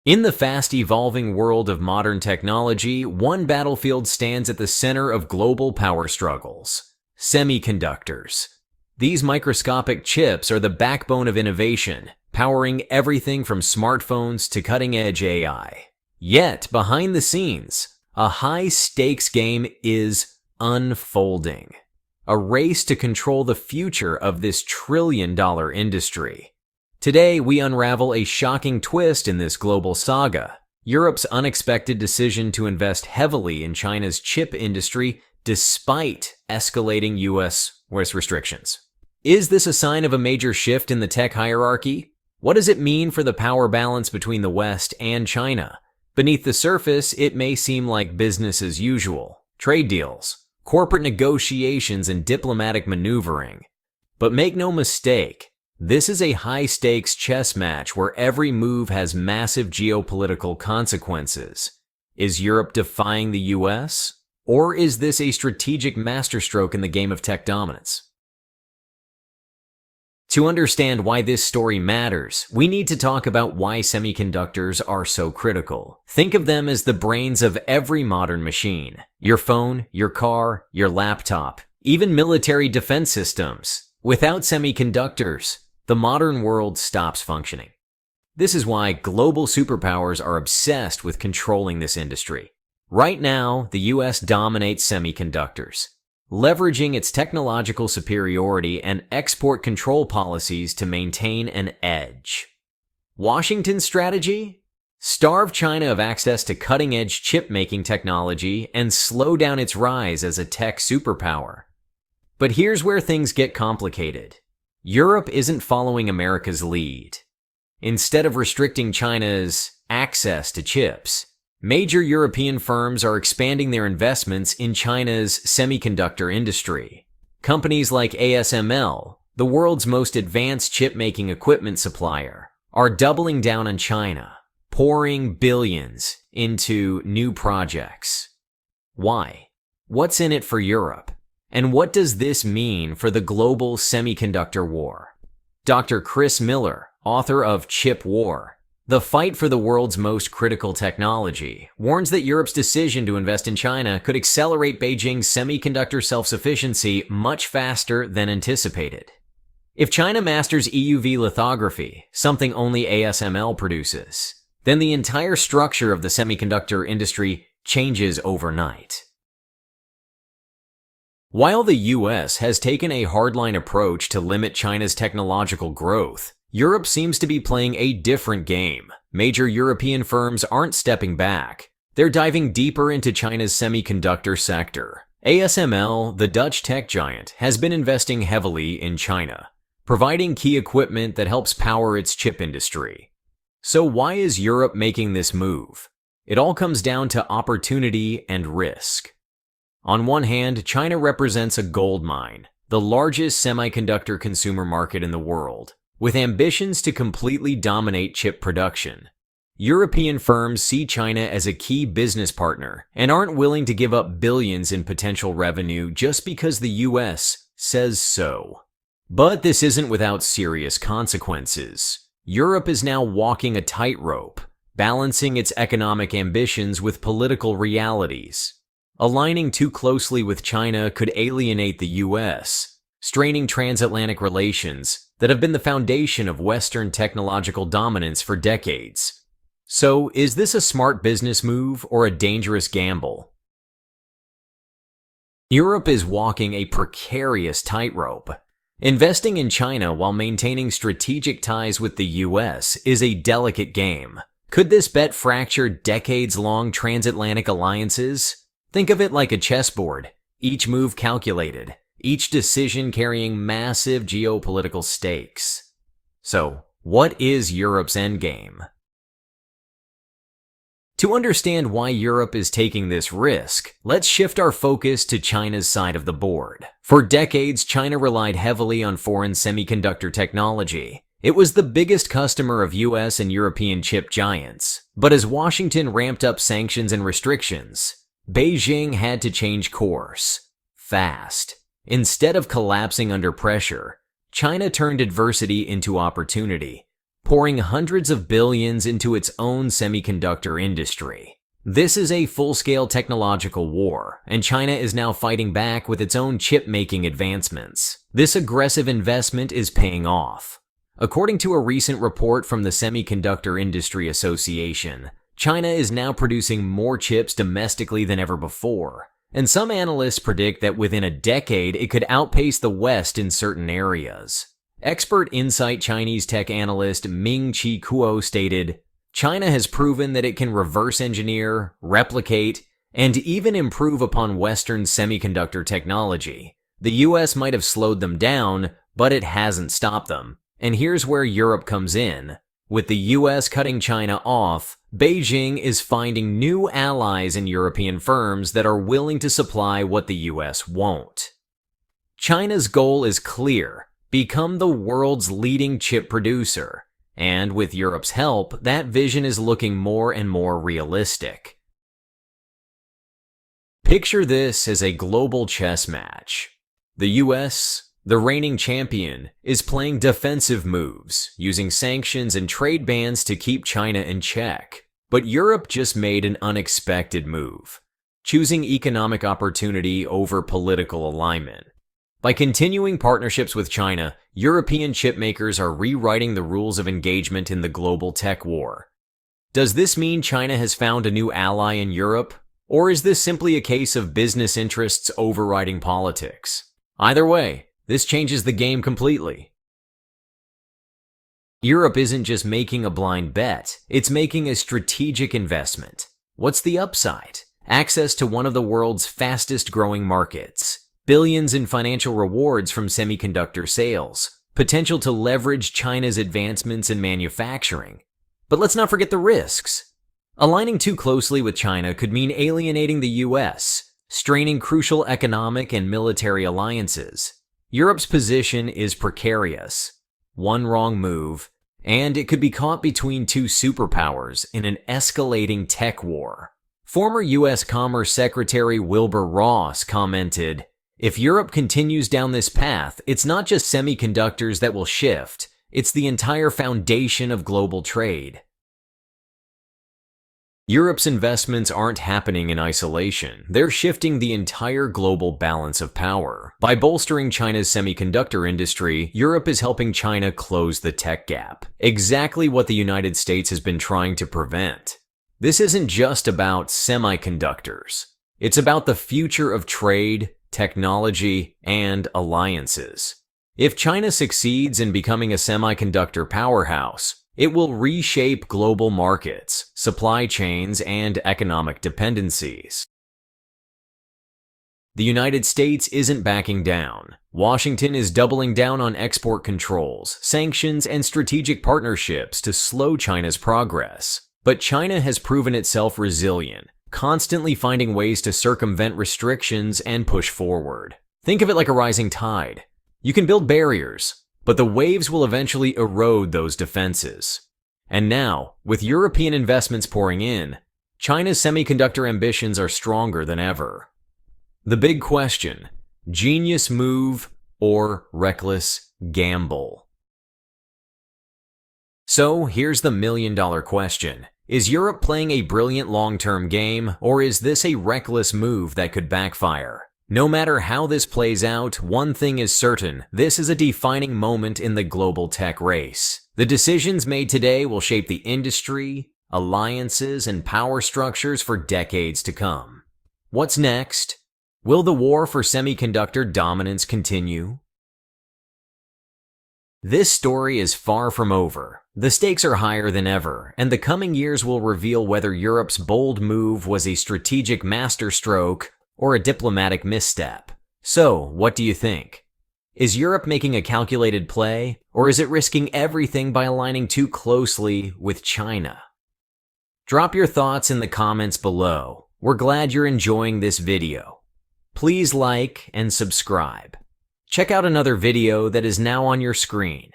In the fast-evolving world of modern technology, one battlefield stands at the center of global power struggles: semiconductors. These microscopic chips are the backbone of innovation, powering everything from smartphones to cutting-edge AI. Yet, behind the scenes, a high-stakes game is unfolding. A race to control the future of this trillion-dollar industry. Today, we unravel a shocking twist in this global saga: Europe's unexpected decision to invest heavily in China's chip industry despite escalating US restrictions. Is this a sign of a major shift in the tech hierarchy? What does it mean for the power balance between the West and China? Beneath the surface, it may seem like business as usual: trade deals, corporate negotiations, and diplomatic maneuvering. But make no mistake, this is a high-stakes chess match where every move has massive geopolitical consequences. Is Europe defying the US? Or is this a strategic masterstroke in the game of tech dominance? To understand why this story matters, we need to talk about why semiconductors are so critical. Think of them as the brains of every modern machine: your phone, your car, your laptop, even military defense systems. Without semiconductors, the modern world stops functioning. This is why global superpowers are obsessed with controlling this industry. Right now, the US dominates semiconductors, leveraging its technological superiority and export control policies to maintain an edge. Washington's strategy? Starve China of access to cutting-edge chip-making technology and slow down its rise as a tech superpower. But here's where things get complicated. Europe isn't following America's lead. Instead of restricting China's access to chips, major European firms are expanding their investments in China's semiconductor industry. Companies like ASML, the world's most advanced chip-making equipment supplier, are doubling down on China, pouring billions into new projects. Why? What's in it for Europe? And what does this mean for the global semiconductor war? Dr. Chris Miller, author of Chip War: The Fight for the World's Most Critical Technology, warns that Europe's decision to invest in China could accelerate Beijing's semiconductor self-sufficiency much faster than anticipated. If China masters EUV lithography, something only ASML produces, then the entire structure of the semiconductor industry changes overnight. While the US has taken a hardline approach to limit China's technological growth, Europe seems to be playing a different game. Major European firms aren't stepping back. They're diving deeper into China's semiconductor sector. ASML, the Dutch tech giant, has been investing heavily in China, providing key equipment that helps power its chip industry. So why is Europe making this move? It all comes down to opportunity and risk. On one hand, China represents a gold mine, the largest semiconductor consumer market in the world, with ambitions to completely dominate chip production. European firms see China as a key business partner and aren't willing to give up billions in potential revenue just because the US says so. But this isn't without serious consequences. Europe is now walking a tightrope, balancing its economic ambitions with political realities. Aligning too closely with China could alienate the US, straining transatlantic relations that have been the foundation of Western technological dominance for decades. So, is this a smart business move or a dangerous gamble? Europe is walking a precarious tightrope. Investing in China while maintaining strategic ties with the US is a delicate game. Could this bet fracture decades-long transatlantic alliances? Think of it like a chessboard, each move calculated, each decision carrying massive geopolitical stakes. So, what is Europe's endgame? To understand why Europe is taking this risk, let's shift our focus to China's side of the board. For decades, China relied heavily on foreign semiconductor technology. It was the biggest customer of US and European chip giants. But as Washington ramped up sanctions and restrictions, Beijing had to change course, fast. Instead of collapsing under pressure, China turned adversity into opportunity, pouring hundreds of billions into its own semiconductor industry. This is a full-scale technological war, and China is now fighting back with its own chip-making advancements. This aggressive investment is paying off. According to a recent report from the Semiconductor Industry Association, China is now producing more chips domestically than ever before, and some analysts predict that within a decade it could outpace the West in certain areas. Expert Insight Chinese tech analyst Ming-Chi Kuo stated, "China has proven that it can reverse engineer, replicate, and even improve upon Western semiconductor technology. The US might have slowed them down, but it hasn't stopped them. And here's where Europe comes in. With the US cutting China off, Beijing is finding new allies in European firms that are willing to supply what the US won't." China's goal is clear: become the world's leading chip producer. And with Europe's help, that vision is looking more and more realistic. Picture this as a global chess match. The US, the reigning champion, is playing defensive moves, using sanctions and trade bans to keep China in check. But Europe just made an unexpected move, choosing economic opportunity over political alignment. By continuing partnerships with China, European chipmakers are rewriting the rules of engagement in the global tech war. Does this mean China has found a new ally in Europe? Or is this simply a case of business interests overriding politics? Either way, this changes the game completely. Europe isn't just making a blind bet, it's making a strategic investment. What's the upside? Access to one of the world's fastest growing markets. Billions in financial rewards from semiconductor sales, potential to leverage China's advancements in manufacturing. But let's not forget the risks. Aligning too closely with China could mean alienating the US, straining crucial economic and military alliances. Europe's position is precarious. One wrong move, and it could be caught between two superpowers in an escalating tech war. Former US Commerce Secretary Wilbur Ross commented, "If Europe continues down this path, it's not just semiconductors that will shift, it's the entire foundation of global trade." Europe's investments aren't happening in isolation. They're shifting the entire global balance of power. By bolstering China's semiconductor industry, Europe is helping China close the tech gap. Exactly what the United States has been trying to prevent. This isn't just about semiconductors. It's about the future of trade, technology, and alliances. If China succeeds in becoming a semiconductor powerhouse, it will reshape global markets, supply chains, and economic dependencies. The United States isn't backing down. Washington is doubling down on export controls, sanctions, and strategic partnerships to slow China's progress. But China has proven itself resilient, constantly finding ways to circumvent restrictions and push forward. Think of it like a rising tide. You can build barriers, but the waves will eventually erode those defenses. And now, with European investments pouring in, China's semiconductor ambitions are stronger than ever. The big question: genius move or reckless gamble? So here's the million-dollar question. Is Europe playing a brilliant long-term game, or is this a reckless move that could backfire? No matter how this plays out, one thing is certain: this is a defining moment in the global tech race. The decisions made today will shape the industry, alliances, and power structures for decades to come. What's next? Will the war for semiconductor dominance continue? This story is far from over. The stakes are higher than ever, and the coming years will reveal whether Europe's bold move was a strategic masterstroke or a diplomatic misstep. So, what do you think? Is Europe making a calculated play, or is it risking everything by aligning too closely with China? Drop your thoughts in the comments below. We're glad you're enjoying this video. Please like and subscribe. Check out another video that is now on your screen.